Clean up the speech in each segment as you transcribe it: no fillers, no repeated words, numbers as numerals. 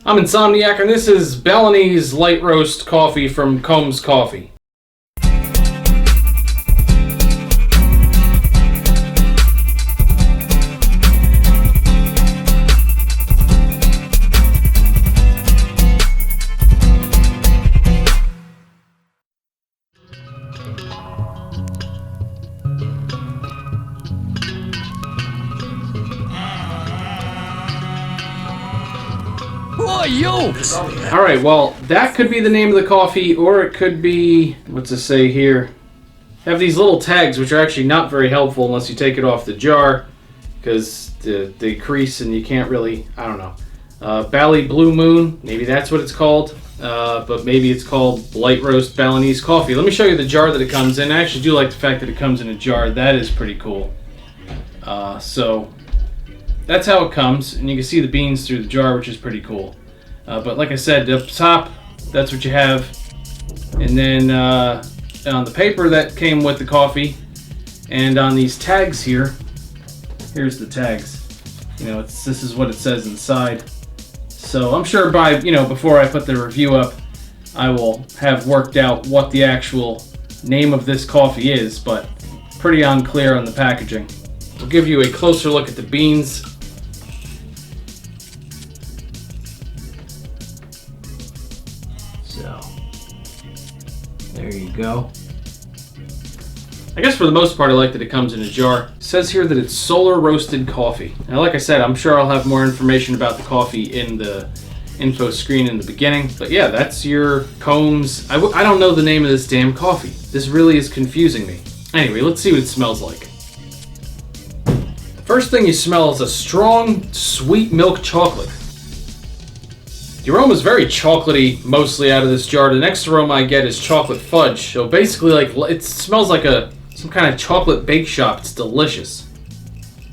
I'm Insomniac, and this is Balinese light roast coffee from Combs Coffee. Oh, yo! Alright, well, that could be the name of the coffee, or it could be, what's it say here? Have these little tags, which are actually not very helpful unless you take it off the jar, because they crease and you can't really, I don't know. Bali Blue Moon, maybe that's what it's called, but maybe it's called Light Roast Balinese Coffee. Let me show you the jar that it comes in. I actually do like the fact that it comes in a jar. That is pretty cool. So, that's how it comes, and you can see the beans through the jar, which is pretty cool. But like I said, up top, that's what you have. And then on the paper that came with the coffee, and on these tags here, here's the tags. You know, this is what it says inside. So I'm sure by, before I put the review up, I will have worked out what the actual name of this coffee is, but pretty unclear on the packaging. We'll give you a closer look at the beans. So, there you go. I guess for the most part I like that it comes in a jar. It says here that it's solar roasted coffee. Now like I said, I'm sure I'll have more information about the coffee in the info screen in the beginning. But yeah, that's your Combs. I don't know the name of this damn coffee. This really is confusing me. Anyway, let's see what it smells like. The first thing you smell is a strong, sweet milk chocolate. The aroma is very chocolatey, mostly out of this jar. The next aroma I get is chocolate fudge. So basically, it smells like some kind of chocolate bake shop. It's delicious.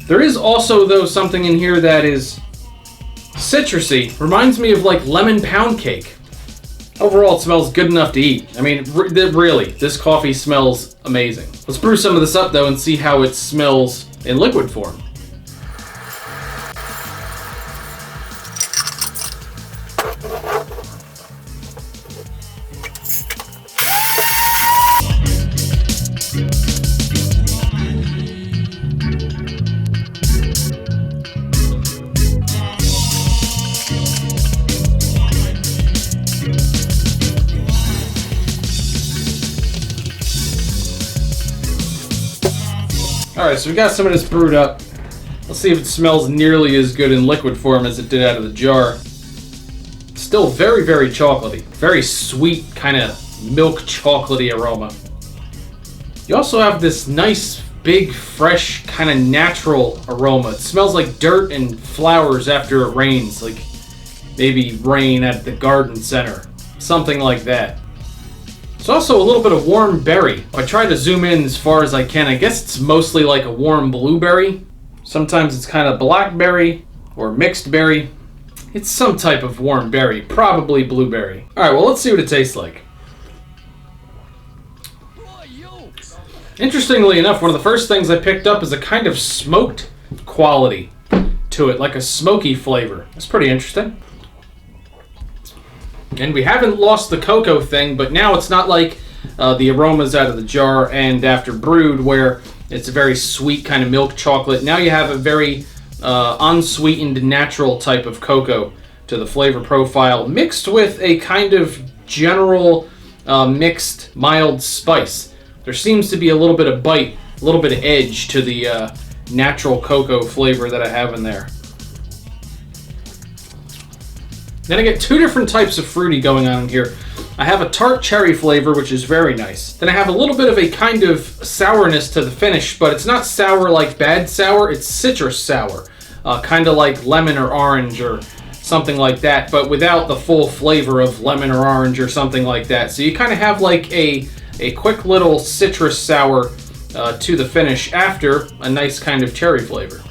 There is also, though, something in here that is citrusy. Reminds me of like lemon pound cake. Overall, it smells good enough to eat. I mean, really, this coffee smells amazing. Let's brew some of this up, though, and see how it smells in liquid form. Alright, so we got some of this brewed up. Let's see if it smells nearly as good in liquid form as it did out of the jar. Still very, very chocolatey. Very sweet, kind of milk chocolatey aroma. You also have this nice, big, fresh, kind of natural aroma. It smells like dirt and flowers after it rains. Like maybe rain at the garden center. Something like that. It's also a little bit of warm berry. I try to zoom in as far as I can. I guess it's mostly like a warm blueberry. Sometimes it's kind of blackberry or mixed berry. It's some type of warm berry, probably blueberry. Alright, well, let's see what it tastes like. Interestingly enough, one of the first things I picked up is a kind of smoked quality to it, like a smoky flavor. That's pretty interesting. And we haven't lost the cocoa thing, but now it's not like the aromas out of the jar and after brewed where it's a very sweet kind of milk chocolate. Now you have a very unsweetened natural type of cocoa to the flavor profile mixed with a kind of general mixed mild spice. There seems to be a little bit of bite, a little bit of edge to the natural cocoa flavor that I have in there. Then I get two different types of fruity going on in here. I have a tart cherry flavor, which is very nice. Then I have a little bit of a kind of sourness to the finish, but it's not sour like bad sour, it's citrus sour. Kind of like lemon or orange or something like that, but without the full flavor of lemon or orange or something like that. So you kind of have like a quick little citrus sour to the finish after a nice kind of cherry flavor.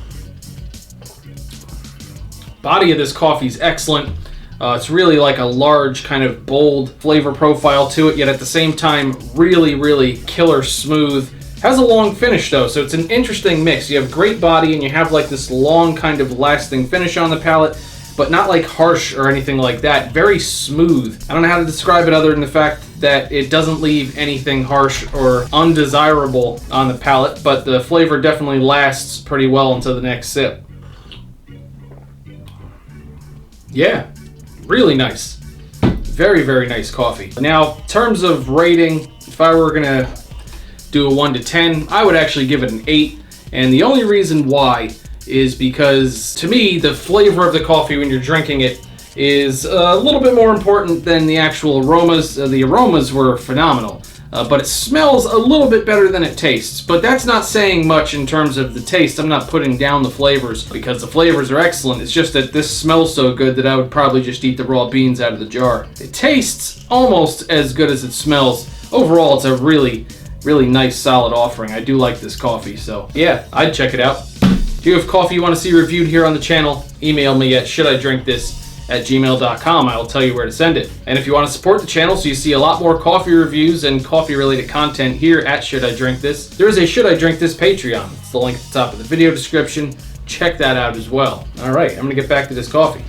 Body of this coffee is excellent. It's really like a large, kind of bold flavor profile to it, yet at the same time, really, really killer smooth. Has a long finish though, so it's an interesting mix. You have great body and you have like this long kind of lasting finish on the palate, but not like harsh or anything like that. Very smooth. I don't know how to describe it other than the fact that it doesn't leave anything harsh or undesirable on the palate, but the flavor definitely lasts pretty well until the next sip. Yeah, really nice. Very, very nice coffee. Now, in terms of rating, if I were gonna do a 1 to 10, I would actually give it an 8. And the only reason why is because, to me, the flavor of the coffee when you're drinking it is a little bit more important than the actual aromas. The aromas were phenomenal, but it smells a little bit better than it tastes. But that's not saying much in terms of the taste. I'm not putting down the flavors because the flavors are excellent. It's just that this smells so good that I would probably just eat the raw beans out of the jar. It tastes almost as good as it smells. Overall, it's a really, really nice, solid offering. I do like this coffee, so yeah, I'd check it out. If you have coffee you want to see reviewed here on the channel, email me at shouldidrinkthis@gmail.com. I will tell you where to send it. And if you want to support the channel so you see a lot more coffee reviews and coffee-related content here at Should I Drink This, there is a Should I Drink This Patreon. It's the link at the top of the video description. Check that out as well. All right, I'm going to get back to this coffee.